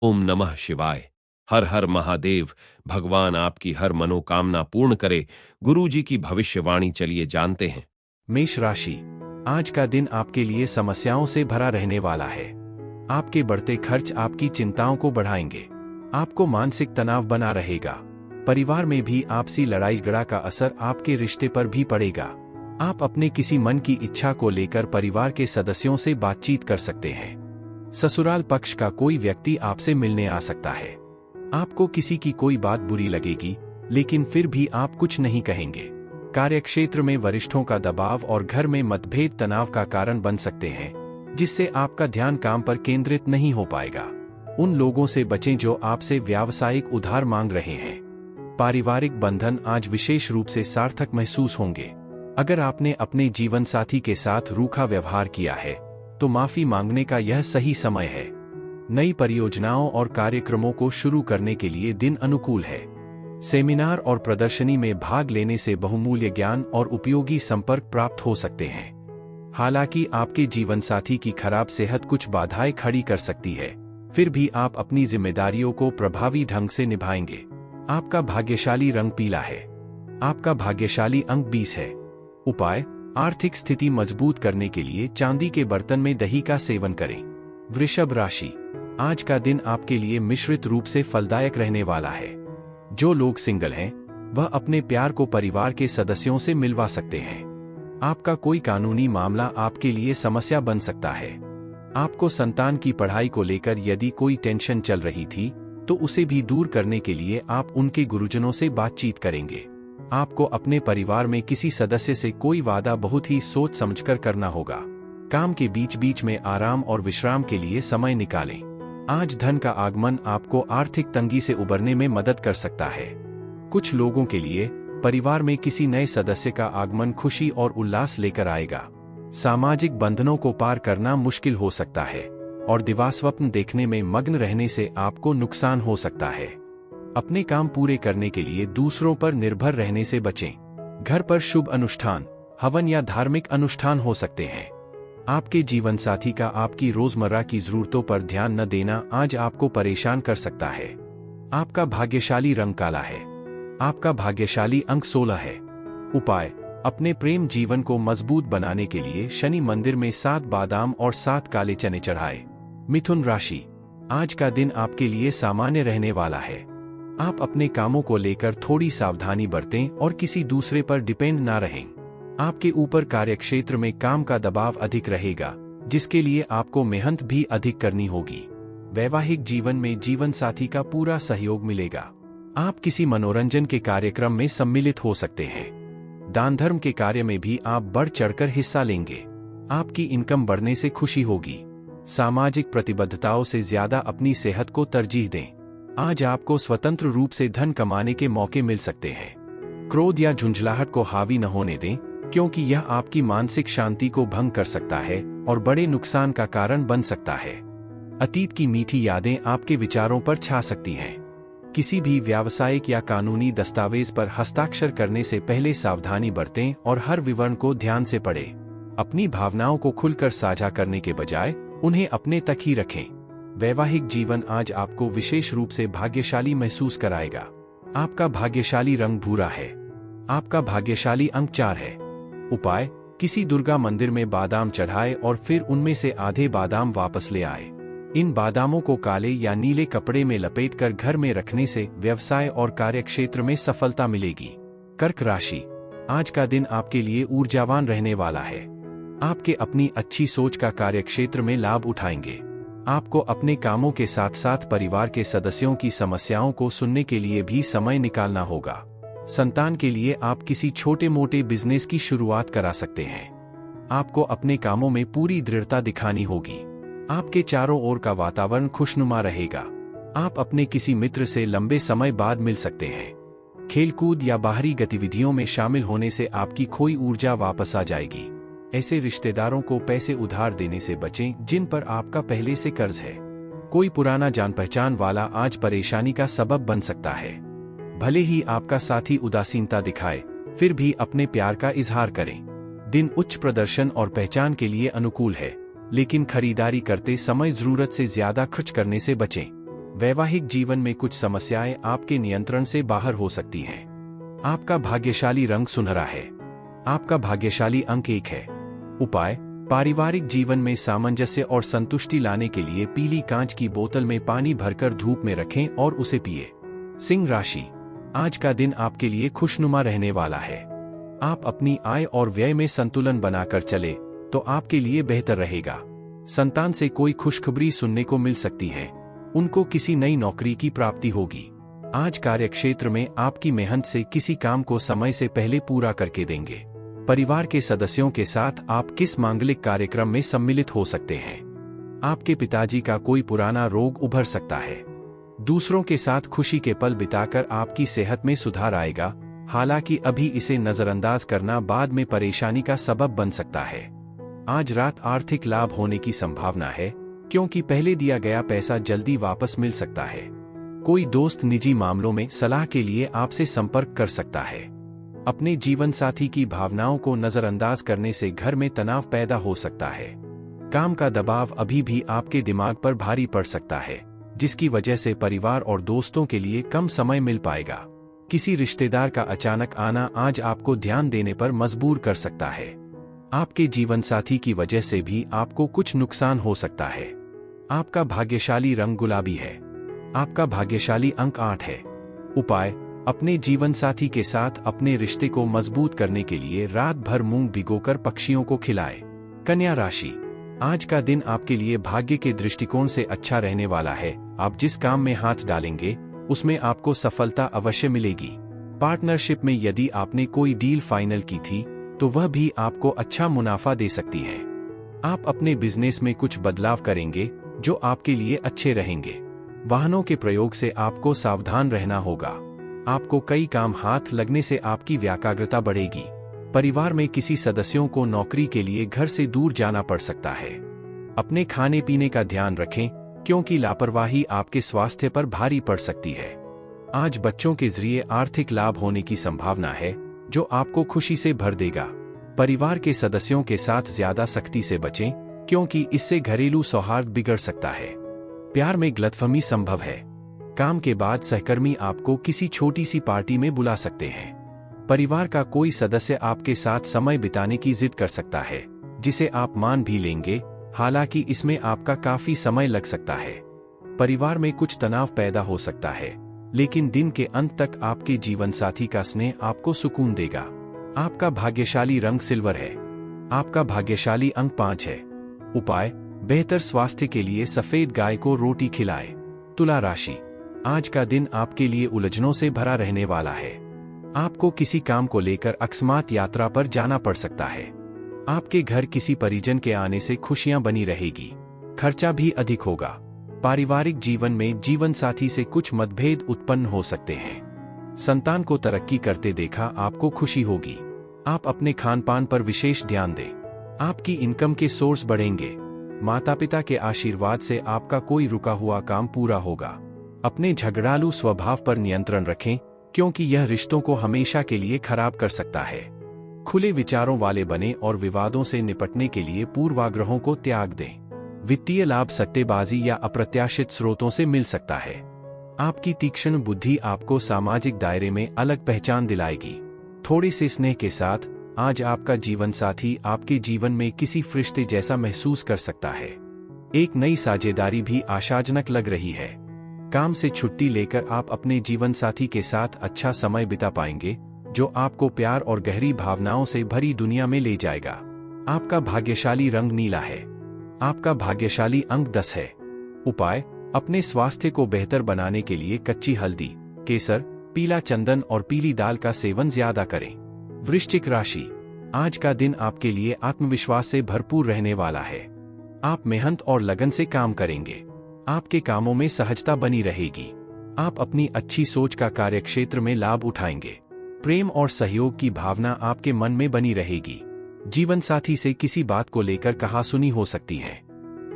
ओम नमः शिवाय। हर हर महादेव। भगवान आपकी हर मनोकामना पूर्ण करे। गुरुजी की भविष्यवाणी चलिए जानते हैं। मेष राशि, आज का दिन आपके लिए समस्याओं से भरा रहने वाला है। आपके बढ़ते खर्च आपकी चिंताओं को बढ़ाएंगे। आपको मानसिक तनाव बना रहेगा। परिवार में भी आपसी लड़ाई झगड़ा का असर आपके रिश्ते पर भी पड़ेगा। आप अपने किसी मन की इच्छा को लेकर परिवार के सदस्यों से बातचीत कर सकते हैं। ससुराल पक्ष का कोई व्यक्ति आपसे मिलने आ सकता है। आपको किसी की कोई बात बुरी लगेगी, लेकिन फिर भी आप कुछ नहीं कहेंगे। कार्यक्षेत्र में वरिष्ठों का दबाव और घर में मतभेद तनाव का कारण बन सकते हैं, जिससे आपका ध्यान काम पर केंद्रित नहीं हो पाएगा। उन लोगों से बचें जो आपसे व्यावसायिक उधार मांग रहे हैं। पारिवारिक बंधन आज विशेष रूप से सार्थक महसूस होंगे। अगर आपने अपने जीवन साथी के साथ रूखा व्यवहार किया है, तो माफी मांगने का यह सही समय है। नई परियोजनाओं और कार्यक्रमों को शुरू करने के लिए दिन अनुकूल है। सेमिनार और प्रदर्शनी में भाग लेने से बहुमूल्य ज्ञान और उपयोगी संपर्क प्राप्त हो सकते हैं। हालांकि आपके जीवनसाथी की खराब सेहत कुछ बाधाएं खड़ी कर सकती है, फिर भी आप अपनी जिम्मेदारियों को प्रभावी ढंग से निभाएंगे। आपका भाग्यशाली रंग पीला है। आपका भाग्यशाली अंक 20 है। उपाय: आर्थिक स्थिति मजबूत करने के लिए चांदी के बर्तन में दही का सेवन करें। वृषभ राशि, आज का दिन आपके लिए मिश्रित रूप से फलदायक रहने वाला है। जो लोग सिंगल हैं, वह अपने प्यार को परिवार के सदस्यों से मिलवा सकते हैं। आपका कोई कानूनी मामला आपके लिए समस्या बन सकता है। आपको संतान की पढ़ाई को लेकर यदि कोई टेंशन चल रही थी, तो उसे भी दूर करने के लिए आप उनके गुरुजनों से बातचीत करेंगे। आपको अपने परिवार में किसी सदस्य से कोई वादा बहुत ही सोच समझकर करना होगा। काम के बीच बीच में आराम और विश्राम के लिए समय निकालें। आज धन का आगमन आपको आर्थिक तंगी से उबरने में मदद कर सकता है। कुछ लोगों के लिए परिवार में किसी नए सदस्य का आगमन खुशी और उल्लास लेकर आएगा। सामाजिक बंधनों को पार करना मुश्किल हो सकता है और दिवास्वप्न देखने में मग्न रहने से आपको नुकसान हो सकता है। अपने काम पूरे करने के लिए दूसरों पर निर्भर रहने से बचें। घर पर शुभ अनुष्ठान, हवन या धार्मिक अनुष्ठान हो सकते हैं। आपके जीवनसाथी का आपकी रोजमर्रा की जरूरतों पर ध्यान न देना आज आपको परेशान कर सकता है। आपका भाग्यशाली रंग काला है। आपका भाग्यशाली अंक 16 है। उपाय: अपने प्रेम जीवन को मजबूत बनाने के लिए शनि मंदिर में 7 बादाम और 7 काले चने चढ़ाएं। मिथुन राशि, आज का दिन आपके लिए सामान्य रहने वाला है। आप अपने कामों को लेकर थोड़ी सावधानी बरतें और किसी दूसरे पर डिपेंड ना रहें। आपके ऊपर कार्यक्षेत्र में काम का दबाव अधिक रहेगा, जिसके लिए आपको मेहनत भी अधिक करनी होगी। वैवाहिक जीवन में जीवन साथी का पूरा सहयोग मिलेगा। आप किसी मनोरंजन के कार्यक्रम में सम्मिलित हो सकते हैं। दान धर्म के कार्य में भी आप बढ़ चढ़कर हिस्सा लेंगे। आपकी इनकम बढ़ने से खुशी होगी। सामाजिक प्रतिबद्धताओं से ज्यादा अपनी सेहत को तरजीह दें। आज आपको स्वतंत्र रूप से धन कमाने के मौके मिल सकते हैं। क्रोध या झुंझलाहट को हावी न होने दें, क्योंकि यह आपकी मानसिक शांति को भंग कर सकता है और बड़े नुकसान का कारण बन सकता है। अतीत की मीठी यादें आपके विचारों पर छा सकती हैं। किसी भी व्यावसायिक या कानूनी दस्तावेज पर हस्ताक्षर करने से पहले सावधानी बरतें और हर विवरण को ध्यान से पढ़ें। अपनी भावनाओं को खुलकर साझा करने के बजाय उन्हें अपने तक ही रखें। वैवाहिक जीवन आज आपको विशेष रूप से भाग्यशाली महसूस कराएगा। आपका भाग्यशाली रंग भूरा है। आपका भाग्यशाली अंक 4 है। उपाय: किसी दुर्गा मंदिर में बादाम चढ़ाए और फिर उनमें से आधे बादाम वापस ले आए। इन बादामों को काले या नीले कपड़े में लपेटकर घर में रखने से व्यवसाय और कार्यक्षेत्र में सफलता मिलेगी। कर्क राशि, आज का दिन आपके लिए ऊर्जावान रहने वाला है। आपके अपनी अच्छी सोच का कार्यक्षेत्र में लाभ उठाएंगे। आपको अपने कामों के साथ साथ परिवार के सदस्यों की समस्याओं को सुनने के लिए भी समय निकालना होगा। संतान के लिए आप किसी छोटे मोटे बिजनेस की शुरुआत करा सकते हैं। आपको अपने कामों में पूरी दृढ़ता दिखानी होगी। आपके चारों ओर का वातावरण खुशनुमा रहेगा। आप अपने किसी मित्र से लंबे समय बाद मिल सकते हैं। खेलकूद या बाहरी गतिविधियों में शामिल होने से आपकी खोई ऊर्जा वापस आ जाएगी। ऐसे रिश्तेदारों को पैसे उधार देने से बचें जिन पर आपका पहले से कर्ज है। कोई पुराना जान पहचान वाला आज परेशानी का सबब बन सकता है। भले ही आपका साथी उदासीनता दिखाए, फिर भी अपने प्यार का इजहार करें। दिन उच्च प्रदर्शन और पहचान के लिए अनुकूल है, लेकिन खरीदारी करते समय जरूरत से ज्यादा खर्च करने से बचें। वैवाहिक जीवन में कुछ समस्याएं आपके नियंत्रण से बाहर हो सकती हैं। आपका भाग्यशाली रंग सुनहरा है। आपका भाग्यशाली अंक 1 है। उपाय: पारिवारिक जीवन में सामंजस्य और संतुष्टि लाने के लिए पीली कांच की बोतल में पानी भरकर धूप में रखें और उसे पिए। सिंह राशि, आज का दिन आपके लिए खुशनुमा रहने वाला है। आप अपनी आय और व्यय में संतुलन बनाकर चले तो आपके लिए बेहतर रहेगा। संतान से कोई खुशखबरी सुनने को मिल सकती है। उनको किसी नई नौकरी की प्राप्ति होगी। आज कार्यक्षेत्र में आपकी मेहनत से किसी काम को समय से पहले पूरा करके देंगे। परिवार के सदस्यों के साथ आप किस मांगलिक कार्यक्रम में सम्मिलित हो सकते हैं। आपके पिताजी का कोई पुराना रोग उभर सकता है। दूसरों के साथ खुशी के पल बिताकर आपकी सेहत में सुधार आएगा, हालांकि अभी इसे नजरअंदाज करना बाद में परेशानी का सबब बन सकता है। आज रात आर्थिक लाभ होने की संभावना है, क्योंकि पहले दिया गया पैसा जल्दी वापस मिल सकता है। कोई दोस्त निजी मामलों में सलाह के लिए आपसे संपर्क कर सकता है। अपने जीवन साथी की भावनाओं को नजरअंदाज करने से घर में तनाव पैदा हो सकता है। काम का दबाव अभी भी आपके दिमाग पर भारी पड़ सकता है, जिसकी वजह से परिवार और दोस्तों के लिए कम समय मिल पाएगा। किसी रिश्तेदार का अचानक आना आज आपको ध्यान देने पर मजबूर कर सकता है। आपके जीवन साथी की वजह से भी आपको कुछ नुकसान हो सकता है। आपका भाग्यशाली रंग गुलाबी है। आपका भाग्यशाली अंक 8 है। उपाय: अपने जीवन साथी के साथ अपने रिश्ते को मजबूत करने के लिए रात भर मूंग भिगोकर पक्षियों को खिलाएं। कन्या राशि, आज का दिन आपके लिए भाग्य के दृष्टिकोण से अच्छा रहने वाला है। आप जिस काम में हाथ डालेंगे उसमें आपको सफलता अवश्य मिलेगी। पार्टनरशिप में यदि आपने कोई डील फाइनल की थी तो वह भी आपको अच्छा मुनाफा दे सकती है। आप अपने बिजनेस में कुछ बदलाव करेंगे जो आपके लिए अच्छे रहेंगे। वाहनों के प्रयोग से आपको सावधान रहना होगा। आपको कई काम हाथ लगने से आपकी व्याकाग्रता बढ़ेगी। परिवार में किसी सदस्यों को नौकरी के लिए घर से दूर जाना पड़ सकता है। अपने खाने पीने का ध्यान रखें, क्योंकि लापरवाही आपके स्वास्थ्य पर भारी पड़ सकती है। आज बच्चों के जरिए आर्थिक लाभ होने की संभावना है, जो आपको खुशी से भर देगा। परिवार के सदस्यों के साथ ज्यादा सख्ती से बचें, क्योंकि इससे घरेलू सौहार्द बिगड़ सकता है। प्यार में गलतफहमी संभव है। काम के बाद सहकर्मी आपको किसी छोटी सी पार्टी में बुला सकते हैं। परिवार का कोई सदस्य आपके साथ समय बिताने की जिद कर सकता है, जिसे आप मान भी लेंगे, हालांकि इसमें आपका काफी समय लग सकता है। परिवार में कुछ तनाव पैदा हो सकता है, लेकिन दिन के अंत तक आपके जीवन साथी का स्नेह आपको सुकून देगा। आपका भाग्यशाली रंग सिल्वर है। आपका भाग्यशाली अंक 5 है। उपाय: बेहतर स्वास्थ्य के लिए सफेद गाय को रोटी खिलाएं। तुला राशि, आज का दिन आपके लिए उलझनों से भरा रहने वाला है। आपको किसी काम को लेकर अकस्मात यात्रा पर जाना पड़ सकता है। आपके घर किसी परिजन के आने से खुशियां बनी रहेगी। खर्चा भी अधिक होगा। पारिवारिक जीवन में जीवन साथी से कुछ मतभेद उत्पन्न हो सकते हैं। संतान को तरक्की करते देखा आपको खुशी होगी। आप अपने खान पान पर विशेष ध्यान दें। आपकी इनकम के सोर्स बढ़ेंगे। माता पिता के आशीर्वाद से आपका कोई रुका हुआ काम पूरा होगा। अपने झगड़ालू स्वभाव पर नियंत्रण रखें, क्योंकि यह रिश्तों को हमेशा के लिए खराब कर सकता है। खुले विचारों वाले बने और विवादों से निपटने के लिए पूर्वाग्रहों को त्याग दें। वित्तीय लाभ सट्टेबाजी या अप्रत्याशित स्रोतों से मिल सकता है। आपकी तीक्ष्ण बुद्धि आपको सामाजिक दायरे में अलग पहचान दिलाएगी। थोड़े से स्नेह के साथ आज आपका जीवन साथी आपके जीवन में किसी फरिश्ते जैसा महसूस कर सकता है। एक नई साझेदारी भी आशाजनक लग रही है। काम से छुट्टी लेकर आप अपने जीवन साथी के साथ अच्छा समय बिता पाएंगे, जो आपको प्यार और गहरी भावनाओं से भरी दुनिया में ले जाएगा। आपका भाग्यशाली रंग नीला है। आपका भाग्यशाली अंक 10 है। उपाय: अपने स्वास्थ्य को बेहतर बनाने के लिए कच्ची हल्दी, केसर, पीला चंदन और पीली दाल का सेवन ज्यादा करें। वृश्चिक राशि, आज का दिन आपके लिए आत्मविश्वास से भरपूर रहने वाला है। आप मेहनत और लगन से काम करेंगे। आपके कामों में सहजता बनी रहेगी। आप अपनी अच्छी सोच का कार्यक्षेत्र में लाभ उठाएंगे। प्रेम और सहयोग की भावना आपके मन में बनी रहेगी। जीवन साथी से किसी बात को लेकर कहासुनी हो सकती है।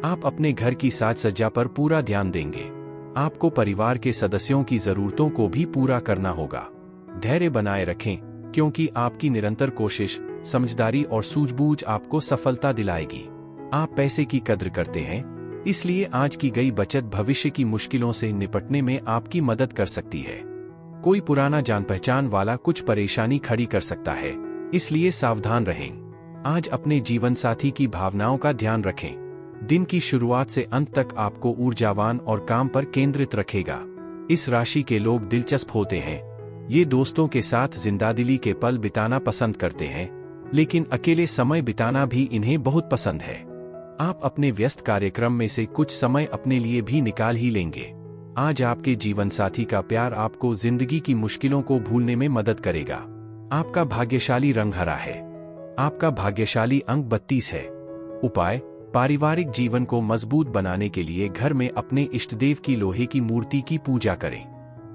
आप अपने घर की साज सज्जा पर पूरा ध्यान देंगे। आपको परिवार के सदस्यों की जरूरतों को भी पूरा करना होगा। धैर्य बनाए रखें, क्योंकि आपकी निरंतर कोशिश, समझदारी और सूझबूझ आपको सफलता दिलाएगी। आप पैसे की कद्र करते हैं, इसलिए आज की गई बचत भविष्य की मुश्किलों से निपटने में आपकी मदद कर सकती है। कोई पुराना जान पहचान वाला कुछ परेशानी खड़ी कर सकता है, इसलिए सावधान रहें। आज अपने जीवन साथी की भावनाओं का ध्यान रखें। दिन की शुरुआत से अंत तक आपको ऊर्जावान और काम पर केंद्रित रखेगा। इस राशि के लोग दिलचस्प होते हैं। ये दोस्तों के साथ जिंदादिली के पल बिताना पसंद करते हैं, लेकिन अकेले समय बिताना भी इन्हें बहुत पसंद है। आप अपने व्यस्त कार्यक्रम में से कुछ समय अपने लिए भी निकाल ही लेंगे। आज आपके जीवन साथी का प्यार आपको जिंदगी की मुश्किलों को भूलने में मदद करेगा। आपका भाग्यशाली रंग हरा है। आपका भाग्यशाली अंक 32 है। उपाय: पारिवारिक जीवन को मजबूत बनाने के लिए घर में अपने इष्टदेव की लोहे की मूर्ति की पूजा करें।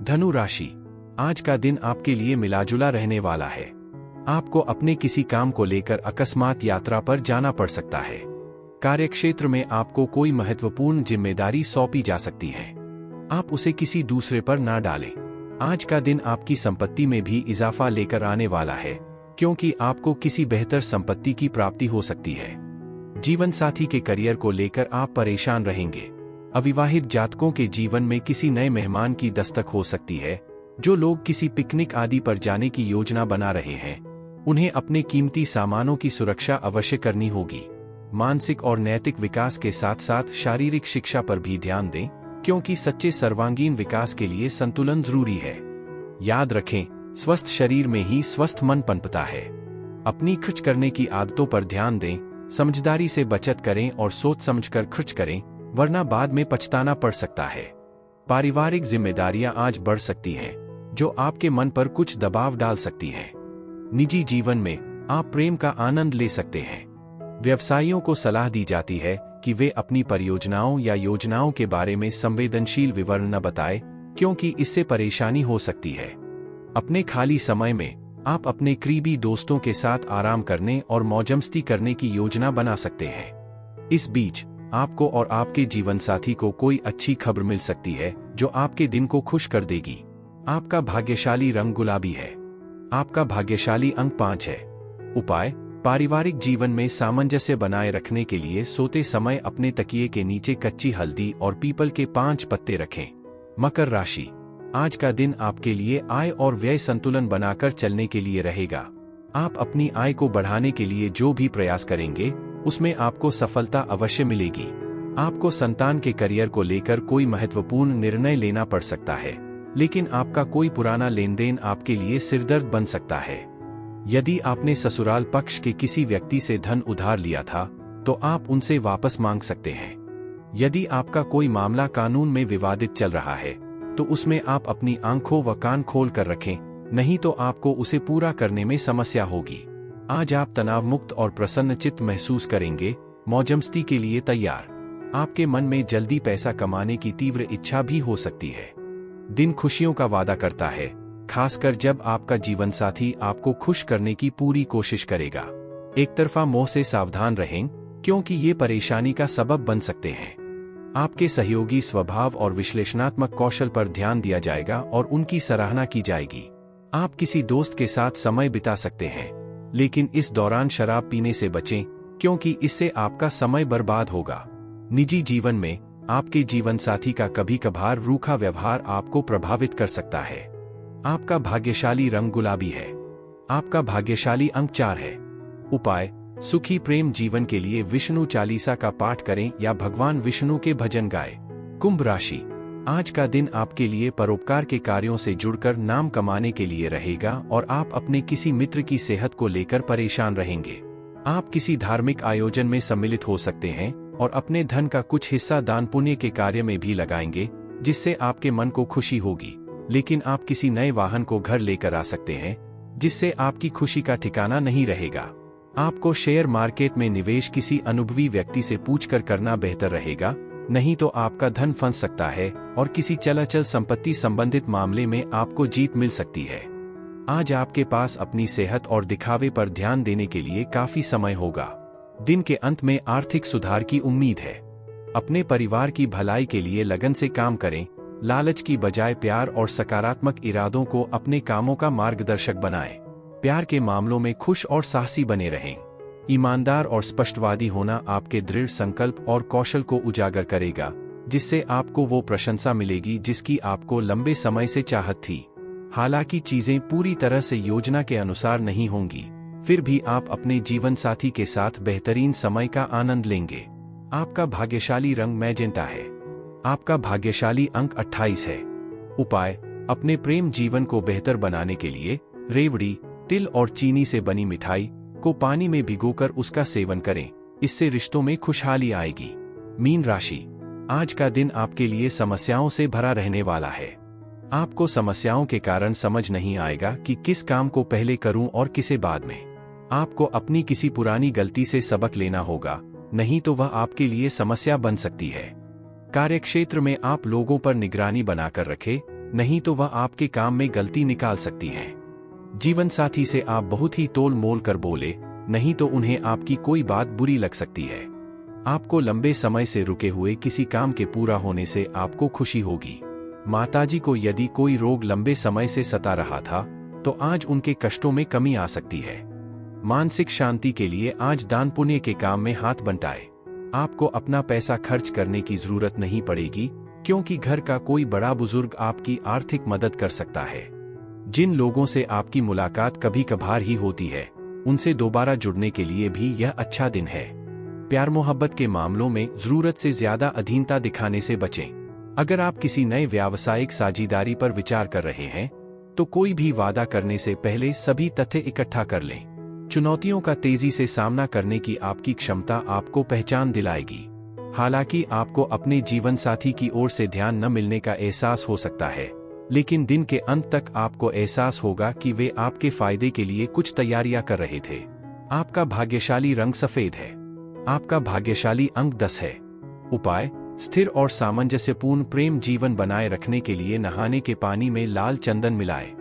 धनु राशि, आज का दिन आपके लिए मिलाजुला रहने वाला है। आपको अपने किसी काम को लेकर अकस्मात यात्रा पर जाना पड़ सकता है। कार्यक्षेत्र में आपको कोई महत्वपूर्ण जिम्मेदारी सौंपी जा सकती है। आप उसे किसी दूसरे पर ना डालें। आज का दिन आपकी संपत्ति में भी इजाफा लेकर आने वाला है, क्योंकि आपको किसी बेहतर संपत्ति की प्राप्ति हो सकती है। जीवन साथी के करियर को लेकर आप परेशान रहेंगे। अविवाहित जातकों के जीवन में किसी नए मेहमान की दस्तक हो सकती है। जो लोग किसी पिकनिक आदि पर जाने की योजना बना रहे हैं, उन्हें अपने कीमती सामानों की सुरक्षा अवश्य करनी होगी। मानसिक और नैतिक विकास के साथ साथ शारीरिक शिक्षा पर भी ध्यान दें, क्योंकि सच्चे सर्वांगीण विकास के लिए संतुलन जरूरी है। याद रखें, स्वस्थ शरीर में ही स्वस्थ मन पनपता है। अपनी खर्च करने की आदतों पर ध्यान दें, समझदारी से बचत करें और सोच समझकर खर्च करें, वरना बाद में पछताना पड़ सकता है। पारिवारिक जिम्मेदारियां आज बढ़ सकती हैं, जो आपके मन पर कुछ दबाव डाल सकती हैं। निजी जीवन में आप प्रेम का आनंद ले सकते हैं। व्यवसायियों को सलाह दी जाती है कि वे अपनी परियोजनाओं या योजनाओं के बारे में संवेदनशील विवरण न बताएं, क्योंकि इससे परेशानी हो सकती है। अपने खाली समय में आप अपने करीबी दोस्तों के साथ आराम करने और मौजमस्ती करने की योजना बना सकते हैं। इस बीच आपको और आपके जीवनसाथी को कोई अच्छी खबर मिल सकती है, जो आपके दिन को खुश कर देगी। आपका भाग्यशाली रंग गुलाबी है। आपका भाग्यशाली अंक 5 है। उपाय: पारिवारिक जीवन में सामंजस्य बनाए रखने के लिए सोते समय अपने तकिए के नीचे कच्ची हल्दी और पीपल के 5 पत्ते रखें। मकर राशि, आज का दिन आपके लिए आय और व्यय संतुलन बनाकर चलने के लिए रहेगा। आप अपनी आय को बढ़ाने के लिए जो भी प्रयास करेंगे, उसमें आपको सफलता अवश्य मिलेगी। आपको संतान के करियर को लेकर कोई महत्वपूर्ण निर्णय लेना पड़ सकता है, लेकिन आपका कोई पुराना लेनदेन आपके लिए सिरदर्द बन सकता है। यदि आपने ससुराल पक्ष के किसी व्यक्ति से धन उधार लिया था, तो आप उनसे वापस मांग सकते हैं। यदि आपका कोई मामला कानून में विवादित चल रहा है, तो उसमें आप अपनी आंखों व कान खोल कर रखें, नहीं तो आपको उसे पूरा करने में समस्या होगी। आज आप तनाव मुक्त और प्रसन्नचित्त महसूस करेंगे, मौजमस्ती के लिए तैयार। आपके मन में जल्दी पैसा कमाने की तीव्र इच्छा भी हो सकती है। दिन खुशियों का वादा करता है, खासकर जब आपका जीवनसाथी आपको खुश करने की पूरी कोशिश करेगा। एक तरफा मोह से सावधान रहें, क्योंकि ये परेशानी का सबब बन सकते हैं। आपके सहयोगी स्वभाव और विश्लेषणात्मक कौशल पर ध्यान दिया जाएगा और उनकी सराहना की जाएगी। आप किसी दोस्त के साथ समय बिता सकते हैं, लेकिन इस दौरान शराब पीने से बचें, क्योंकि इससे आपका समय बर्बाद होगा। निजी जीवन में आपके जीवनसाथी का कभी कभार रूखा व्यवहार आपको प्रभावित कर सकता है। आपका भाग्यशाली रंग गुलाबी है। आपका भाग्यशाली अंक 4 है। उपाय: सुखी प्रेम जीवन के लिए विष्णु चालीसा का पाठ करें या भगवान विष्णु के भजन गाएं। कुंभ राशि, आज का दिन आपके लिए परोपकार के कार्यों से जुड़कर नाम कमाने के लिए रहेगा और आप अपने किसी मित्र की सेहत को लेकर परेशान रहेंगे। आप किसी धार्मिक आयोजन में सम्मिलित हो सकते हैं और अपने धन का कुछ हिस्सा दान पुण्य के कार्य में भी लगाएंगे, जिससे आपके मन को खुशी होगी। लेकिन आप किसी नए वाहन को घर लेकर आ सकते हैं, जिससे आपकी खुशी का ठिकाना नहीं रहेगा। आपको शेयर मार्केट में निवेश किसी अनुभवी व्यक्ति से पूछकर करना बेहतर रहेगा, नहीं तो आपका धन फंस सकता है और किसी चलाचल संपत्ति संबंधित मामले में आपको जीत मिल सकती है। आज आपके पास अपनी सेहत और दिखावे पर ध्यान देने के लिए काफी समय होगा। दिन के अंत में आर्थिक सुधार की उम्मीद है। अपने परिवार की भलाई के लिए लगन से काम करें। लालच की बजाय प्यार और सकारात्मक इरादों को अपने कामों का मार्गदर्शक बनाएं। प्यार के मामलों में खुश और साहसी बने रहें। ईमानदार और स्पष्टवादी होना आपके दृढ़ संकल्प और कौशल को उजागर करेगा, जिससे आपको वो प्रशंसा मिलेगी जिसकी आपको लंबे समय से चाहत थी। हालांकि चीजें पूरी तरह से योजना के अनुसार नहीं होंगी, फिर भी आप अपने जीवन साथी के साथ बेहतरीन समय का आनंद लेंगे। आपका भाग्यशाली रंग मैजेंटा है। आपका भाग्यशाली अंक 28 है। उपाय: अपने प्रेम जीवन को बेहतर बनाने के लिए रेवड़ी, तिल और चीनी से बनी मिठाई को पानी में भिगोकर उसका सेवन करें। इससे रिश्तों में खुशहाली आएगी। मीन राशि: आज का दिन आपके लिए समस्याओं से भरा रहने वाला है। आपको समस्याओं के कारण समझ नहीं आएगा कि किस काम को पहले करूं और किसे बाद में। आपको अपनी किसी पुरानी गलती से सबक लेना होगा, नहीं तो वह आपके लिए समस्या बन सकती है। कार्यक्षेत्र में आप लोगों पर निगरानी बनाकर रखें, नहीं तो वह आपके काम में गलती निकाल सकती है। जीवन साथी से आप बहुत ही तोल मोल कर बोले, नहीं तो उन्हें आपकी कोई बात बुरी लग सकती है। आपको लंबे समय से रुके हुए किसी काम के पूरा होने से आपको खुशी होगी। माताजी को यदि कोई रोग लंबे समय से सता रहा था, तो आज उनके कष्टों में कमी आ सकती है। मानसिक शांति के लिए आज दान पुण्य के काम में हाथ बंटाए। आपको अपना पैसा खर्च करने की जरूरत नहीं पड़ेगी, क्योंकि घर का कोई बड़ा बुजुर्ग आपकी आर्थिक मदद कर सकता है। जिन लोगों से आपकी मुलाकात कभी कभार ही होती है, उनसे दोबारा जुड़ने के लिए भी यह अच्छा दिन है। प्यार मोहब्बत के मामलों में जरूरत से ज्यादा अधीनता दिखाने से बचें। अगर आप किसी नए व्यावसायिक साझेदारी पर विचार कर रहे हैं, तो कोई भी वादा करने से पहले सभी तथ्य इकट्ठा कर लें। चुनौतियों का तेजी से सामना करने की आपकी क्षमता आपको पहचान दिलाएगी। हालांकि आपको अपने जीवन साथी की ओर से ध्यान न मिलने का एहसास हो सकता है, लेकिन दिन के अंत तक आपको एहसास होगा कि वे आपके फायदे के लिए कुछ तैयारियां कर रहे थे। आपका भाग्यशाली रंग सफेद है। आपका भाग्यशाली अंक 10 है। उपाय: स्थिर और सामंजस्यपूर्ण प्रेम जीवन बनाए रखने के लिए नहाने के पानी में लाल चंदन मिलाएं।